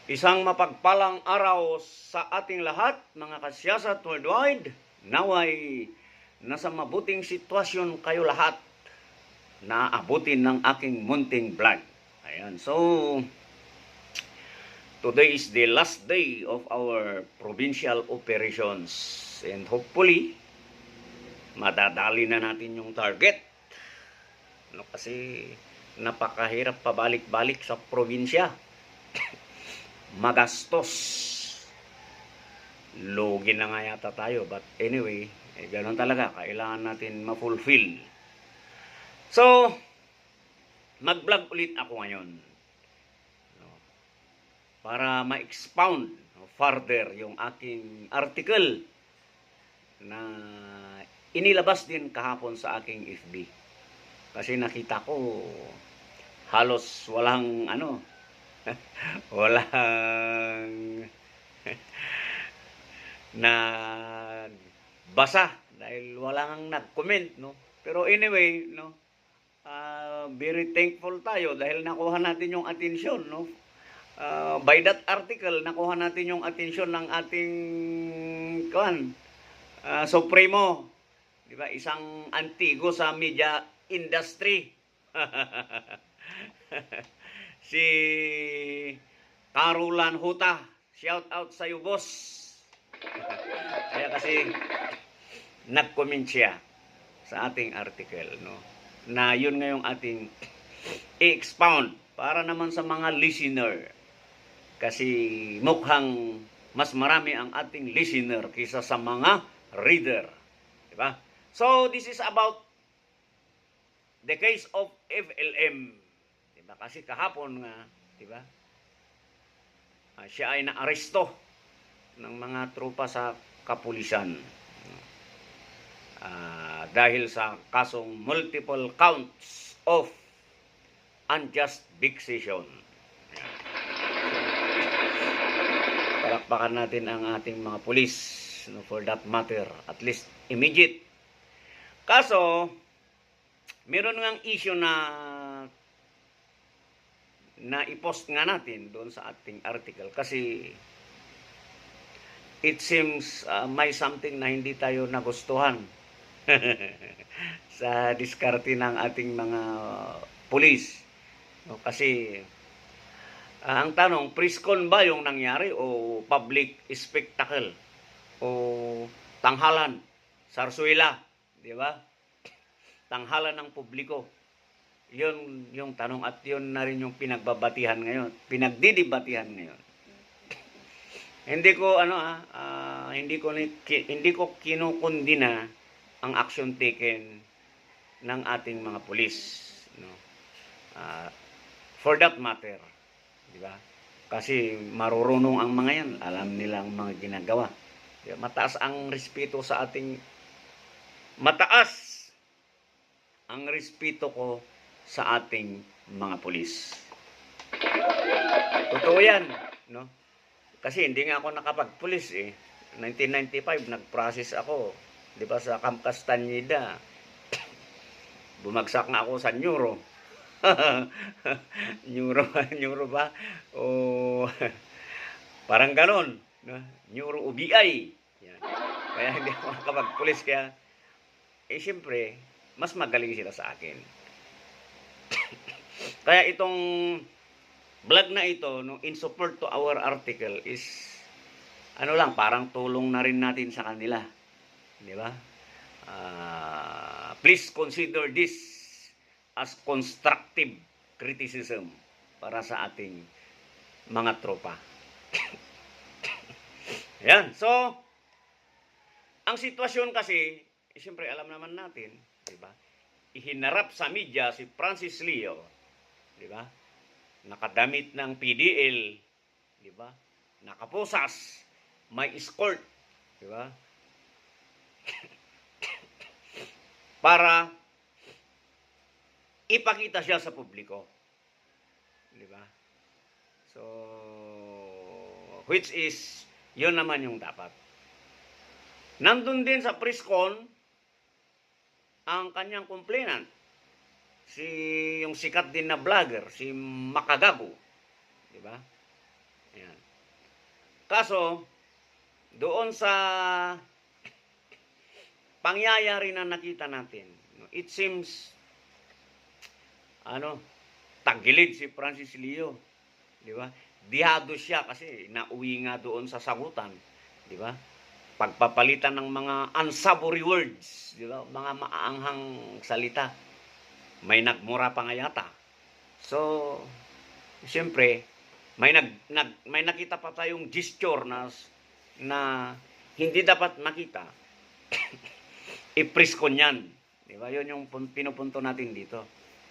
Isang mapagpalang araw sa ating lahat, mga kasiyasat worldwide. Naway nasa mabuting sitwasyon kayo lahat na abutin ng aking munting vlog. Ayan, so today is the last day of our provincial operations and hopefully madadali na natin yung target. No, kasi napakahirap pabalik-balik sa probinsya. Magastos. Lugi na nga yata tayo. But anyway, ganoon talaga. Kailangan natin ma-fulfill. So, mag-vlog ulit ako ngayon. Para ma-expound further yung aking article na inilabas din kahapon sa aking FB. Kasi nakita ko halos walang walang nagbasa dahil walang nag-comment, no? Pero anyway, no, very thankful tayo dahil nakuha natin yung atensyon, no? By that article, nakuha natin yung atensyon ng ating Supremo, di ba? Isang antigo sa media industry. Si Carolan Huta, shout out sa iyo, boss. Kaya kasi nag-comment siya sa ating article, no, na yun ngayong ating i-expound para naman sa mga listener, kasi mukhang mas marami ang ating listener kaysa sa mga reader, di ba? So this is about the case of FLM. Kasi kahapon nga, di ba? Siya ay naaresto ng mga tropa sa kapulisan. Dahil sa kasong multiple counts of unjust vexation. Palakpakan natin ang ating mga pulis, no, for that matter, at least immediate. Kaso, meron ngang issue na i-post nga natin doon sa ating article kasi it seems may something na hindi tayo nagustuhan sa diskarte ng ating mga pulis. No, kasi ang tanong, preskon ba yung nangyari o public spectacle o tanghalan, sarsuela, di ba? Tanghalan ng publiko. Yun yung tanong at yun na rin yung pinagbabatihan ngayon, pinagdidibatihan ngayon. Hindi ko kinukundina ang action taken ng ating mga pulis, no. For that matter, di ba? Kasi marurunong ang mga yan, alam nilang mga ginagawa. Diba? Mataas ang respeto ko sa ating mga pulis. Totoo yan, no? Kasi hindi nga ako nakapagpulis eh. 1995 nag-process ako, 'di ba, sa Camp Castañeda. Bumagsak nga ako sa neuro. neuro ba? O parang ganon, no? Neuro UBI. Yan. Kaya hindi ako nakapagpulis, kaya siyempre mas magaling sila sa akin. Kaya itong vlog na ito, no, in support to our article is parang tulong na rin natin sa kanila, di ba? Please consider this as constructive criticism para sa ating mga tropa. Yan. So, ang sitwasyon kasi, siyempre alam naman natin, di ba? Ihinarap sa media si Francis Leo, di ba? Nakadamit ng PDL, di ba? Nakaposas, may escort, di ba? Para ipakita siya sa publiko, di ba? So, which is, yun naman yung dapat. Nandun din sa preskon ang kanyang complainant, yung sikat din na vlogger, si Makagago, di ba? Ayan. Kaso, doon sa pangyayari na nakita natin, it seems, tagilid si Francis Leo. Di ba? Dihado siya kasi nauwi nga doon sa sagutan. Di ba? Pagpapalitan ng mga unsavory words. Di ba? Mga maaanghang salita. May nagmura pa nga yata. So, siyempre, may nakita pa tayong gesture na hindi dapat makita. I-priskon yan. Di ba? Yun yung pinupunto natin dito.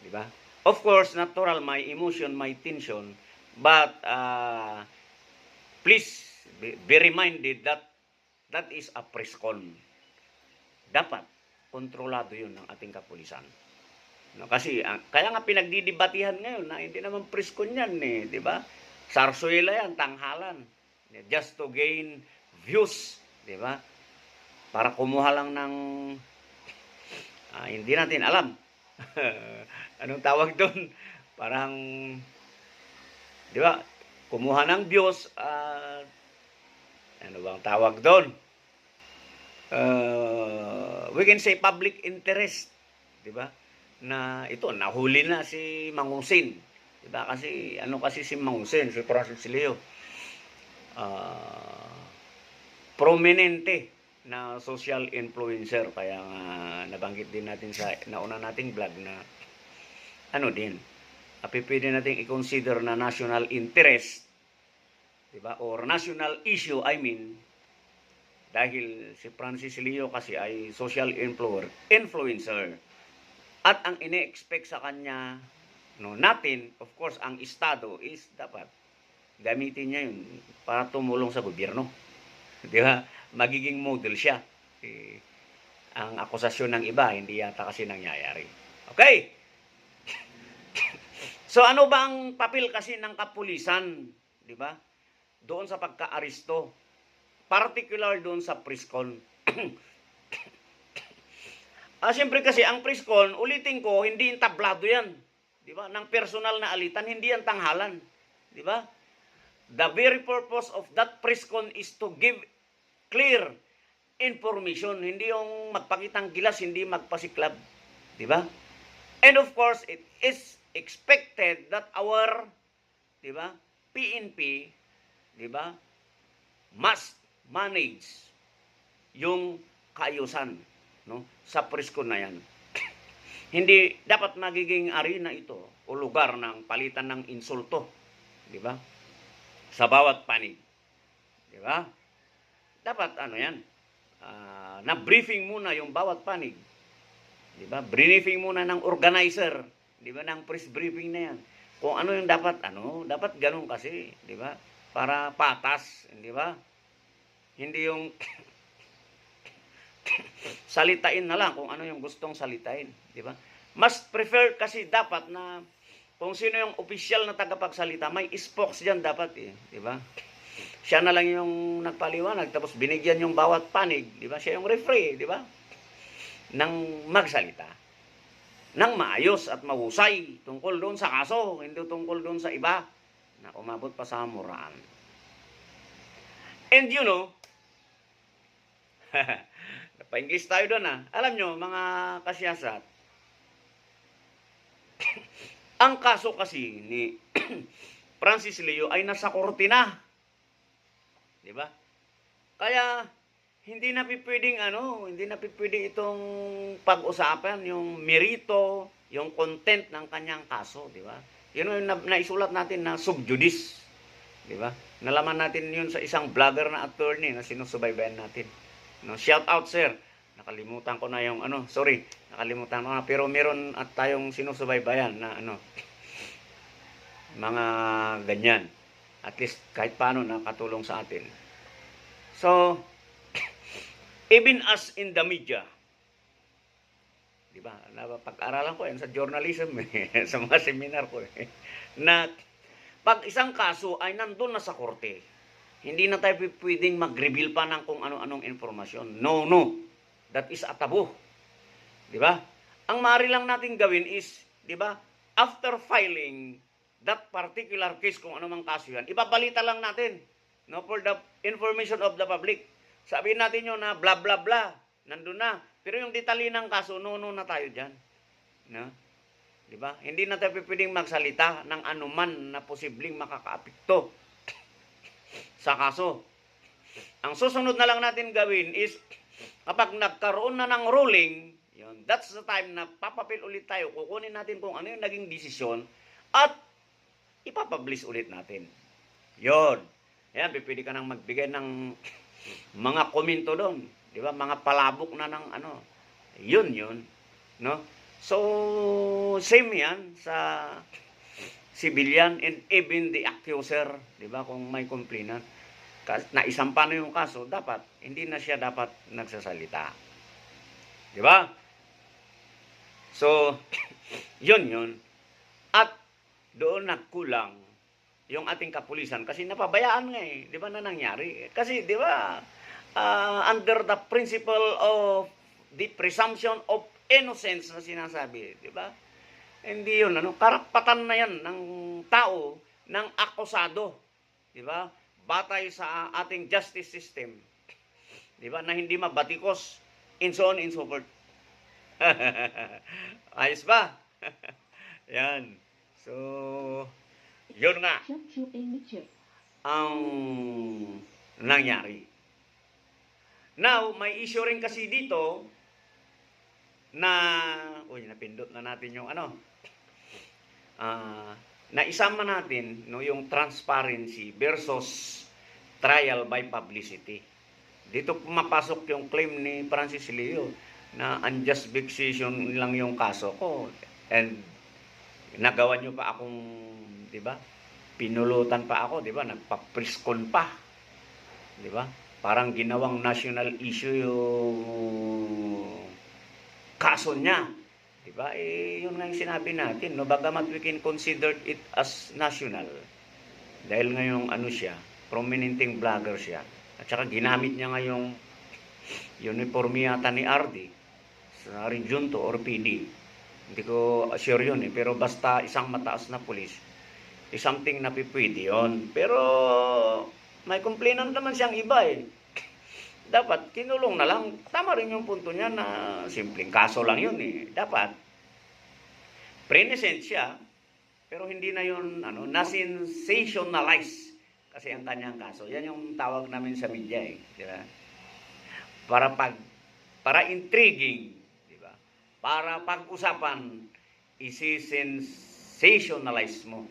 Di ba? Of course, natural, may emotion, may tension. But, please be reminded that that is a priskon. Dapat, kontrolado yun ng ating kapulisan. No, kasi, kaya nga pinagdidibatihan ngayon na hindi naman priskon yan eh. Di ba? Sarsuela yan, tanghalan. Just to gain views. Di ba? Para kumuha lang ng hindi natin alam. Anong tawag doon? Parang, di ba? Kumuha ng views, ano bang tawag doon? We can say public interest. Di ba? Na ito, nahuli na si Mang Hussein. Di ba? Kasi, kasi si Mang Hussein, si Francis Leo? Prominente na social influencer, kaya nabanggit din natin sa nauna nating vlog na pwede natin i-consider na national interest, diba? Or national issue, dahil si Francis Leo kasi ay social influencer. At ang ine-expect sa kanya natin, of course, ang estado is dapat gamitin niya yun para tumulong sa gobyerno. Di ba? Magiging model siya. Ang akusasyon ng iba, hindi yata kasi nangyayari. Okay? So, ano ba ang papel kasi ng kapulisan? Di ba? Doon sa pagka-aristo. Particular doon sa priskon. Siyempre kasi, ang priskon, ulitin ko, hindi yung tablado yan. Di ba? Ng personal na alitan, hindi yan tanghalan. Di ba? The very purpose of that priskon is to give clear information, hindi yung magpakitang gilas, hindi magpasiklab, di ba? And of course, it is expected that our, di ba, PNP, di ba, must manage yung kaayusan, sa priskon na yan. Hindi dapat magiging arena ito o lugar ng palitan ng insulto, di ba? Sa bawat panig, di ba? Dapat yan, na-briefing muna yung bawat panig. Di ba? Briefing muna ng organizer, di ba, ng press briefing na yan. Kung ano yung dapat ganun kasi, di ba? Para patas, di ba? Hindi yung salitain na lang kung ano yung gustong salitain, di ba? Mas prefer kasi dapat na kung sino yung official na tagapagsalita, may spokes diyan dapat di ba? Siya na lang yung nagpaliwanag, tapos binigyan yung bawat panig, di ba? Siya yung referee, di ba? Nang magsalita. Nang maayos at mahusay tungkol doon sa kaso, hindi tungkol doon sa iba na umabot pa sa muraan. And napa-English tayo doon Alam nyo, mga kasyasat, ang kaso kasi ni Francis Leo ay nasa korte na. Di ba? Kaya hindi na pwedeng itong pag-usapan yung merito, yung content ng kanyang kaso, di ba? Yun yung naisulat natin na sub judice, di ba? Nalaman natin yun sa isang vlogger na attorney na sinusubaybayan natin. Shout out, sir. Nakalimutan ko na yung nakalimutan ko na, pero meron at tayong sinusubaybayan na mga ganyan. At least kahit paano nakatulong sa atin. So, even us in the media, di ba? Pag-aralan ko yan sa journalism sa mga seminar ko na pag isang kaso ay nandun na sa korte, hindi na tayo pwedeng mag-reveal pa ng kung ano-anong informasyon. No. That is a taboo. Di ba? Ang maaari lang natin gawin is, di ba, after filing that particular case, kung ano mang kaso yan, ipabalita lang natin, no, for the information of the public. Sabihin natin yun na blah blah blah, nandun na. Pero yung detalye ng kaso, no na tayo dyan. No? Di ba? Hindi na tayo pwedeng magsalita ng anuman na posibleng makakaapekto sa kaso. Ang susunod na lang natin gawin is, kapag nagkaroon na ng ruling, yun, that's the time na papapil ulit tayo, kukunin natin kung ano yung naging desisyon, at ipapublish ulit natin. Yun. Yan, pwede ka nang magbigay ng mga komento doon. Di ba? Mga palabok na ng ano. Yun. No? So, same yan sa civilian and even the accuser. Di ba? Kung may complainant, na isampa na yung kaso, dapat, hindi na siya dapat nagsasalita. Di ba? So, yun. At doon nagkulang yung ating kapulisan kasi napabayaan nga di ba na nangyari? Kasi di ba under the principle of the presumption of innocence na sinasabi, di ba? Hindi yun, karapatan na yan ng tao, ng akusado, di ba? Batay sa ating justice system, di ba? Na hindi mabatikos, and so on and so forth. Ayos ba? Yan. So, yun nga ang nangyari. Now, may issue rin kasi dito na, napindot na natin yung na isama natin yung transparency versus trial by publicity. Dito pumapasok yung claim ni Francis Leo na unjust vexation lang yung kaso ko. And nagawa nyo pa akong, di ba? Pinulutan pa ako, di ba? Nagpa-preskon pa. Di ba? Parang ginawang national issue yung kaso niya. Di ba? Yun nga yung sinabi natin, no? Bagamat we can consider it as national. Dahil ngayong siya, prominenting vlogger siya. At saka ginamit niya ngayong uniforme yata ni RD sa Region 2 or PD. Hindi ko sure yun pero basta isang mataas na pulis, something na pipwede yun. Pero may complainant naman siyang iba Dapat kinulong na lang. Tama rin yung punto niya na simpleng kaso lang yun Dapat pre-innocent siya, pero hindi na yun na-sensationalize kasi ang kanyang kaso. Yan yung tawag namin sa media di ba? Para intriguing, para pag-usapan, isi-sensationalize mo.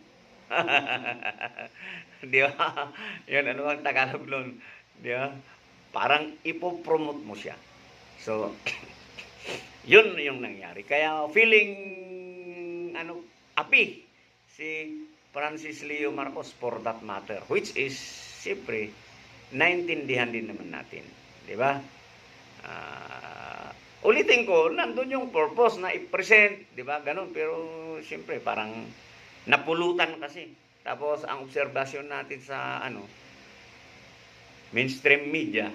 Di ba? Yan, ang Tagalog nun? Di ba? Parang ipopromote mo siya. So, yun yung nangyari. Kaya feeling, api si Francis Leo Marcos for that matter. Which is, siyempre, naintindihan din naman natin. Di ba? Ulitin ko, nandun yung purpose na i-present, di ba? Ganon, pero siyempre parang napulutan kasi. Tapos ang obserbasyon natin sa mainstream media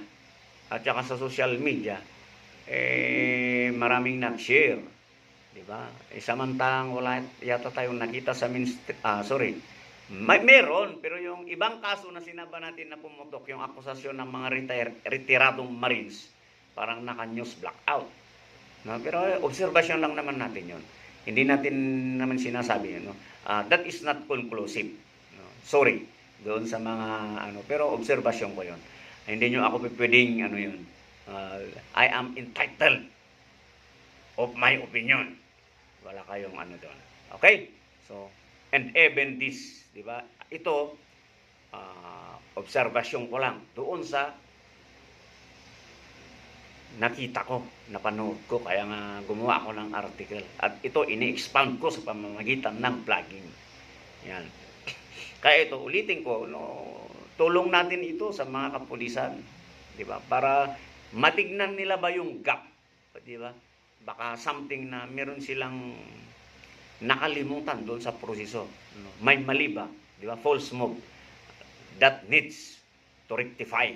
at saka sa social media, maraming nag-share, di ba? Samantalang wala yata tayong nakita sa meron, pero yung ibang kaso na sinaba natin na pumutok, yung akusasyon ng mga retiradong Marines, parang naka-news blackout. No? Pero observation lang naman natin yon. Hindi natin naman sinasabi yun. That is not conclusive. No? Sorry doon sa mga pero observation ko yon. Hindi nyo ako pwedeng yun. I am entitled of my opinion. Wala kayong doon. Okay? So, and even this, di ba? Ito, observation ko lang doon sa nakita ko, napanood ko, kaya nga gumawa ako ng article. At ito, ini-expound ko sa pamamagitan ng vlogging. Yan. Kaya ito, ulitin ko, tulong natin ito sa mga kapulisan. Diba? Para matignan nila ba yung gap. Diba? Baka something na meron silang nakalimutan doon sa proseso. May mali ba? Diba? False move. That needs to rectify.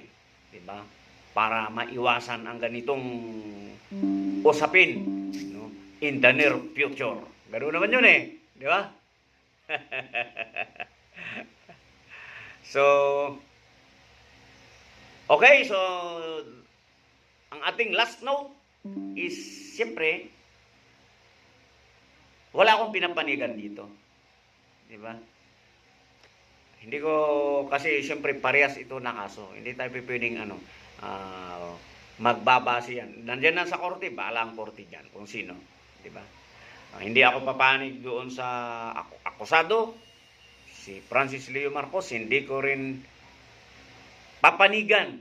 Diba? Para maiwasan ang ganitong usapin in the near future. Ganoon naman yun di ba? So, okay, so ang ating last note is siyempre wala akong pinapanigan dito, 'di ba? Hindi ko kasi siyempre parehas ito na kaso. Hindi tayo pwedeng magbabase yan. Nandiyan na sa korte, bahala ang korte diyan kung sino, 'di ba? Hindi ako papanig doon sa akusado, si Francis Leo Marcos, hindi ko rin papanigan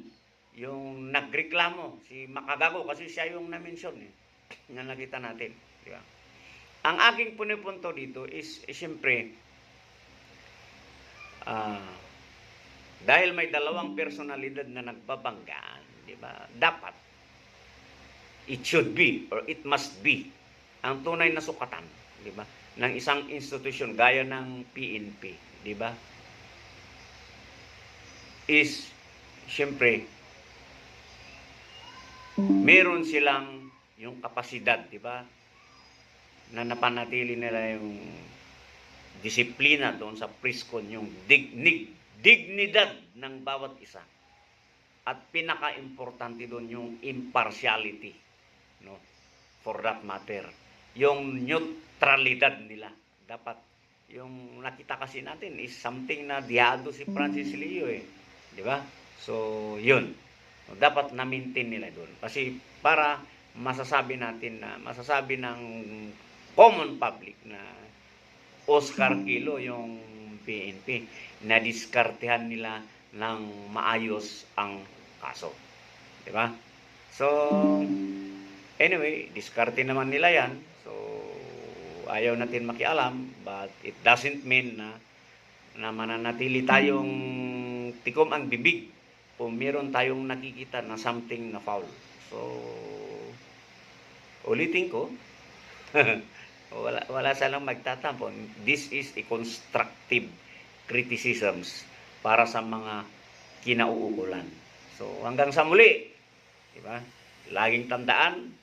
yung nagreklamo, si Makagago, kasi siya yung na-mention na nakita natin. Di ba? Ang aking punipunto dito is siyempre, dahil may dalawang personalidad na nagbabanggaan, di ba? Dapat, it should be, or it must be, ang tunay na sukatan, di ba? Ng isang institusyon gaya ng PNP, di ba? Is siyempre meron silang yung kapasidad, di ba? Na napanatili nila yung disiplina doon sa priskon, yung dignidad ng bawat isa. At pinaka-importante doon yung impartiality, no? For that matter, yung neutralidad nila. Dapat yung nakita kasi natin is something na diado si Francis Leo di ba? So, yun. Dapat na-maintain nila doon. Kasi para masasabi ng common public na Oscar Kilo yung PNP, na diskartehan nila ng maayos ang kaso. Di ba? So, anyway, diskarte naman nila yan. So, ayaw natin makialam, but it doesn't mean na mananatili tayong tikom ang bibig kung meron tayong nakikita na something na foul. So, ulitin ko, wala silang magtatampo. This is a constructive criticisms para sa mga kinauukulan. So, hanggang sa muli, di ba? Laging tandaan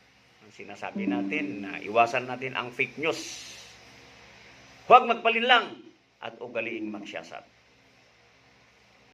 ang sinasabi natin na iwasan natin ang fake news. Huwag magpalinlang at ugaliing magsiyasat.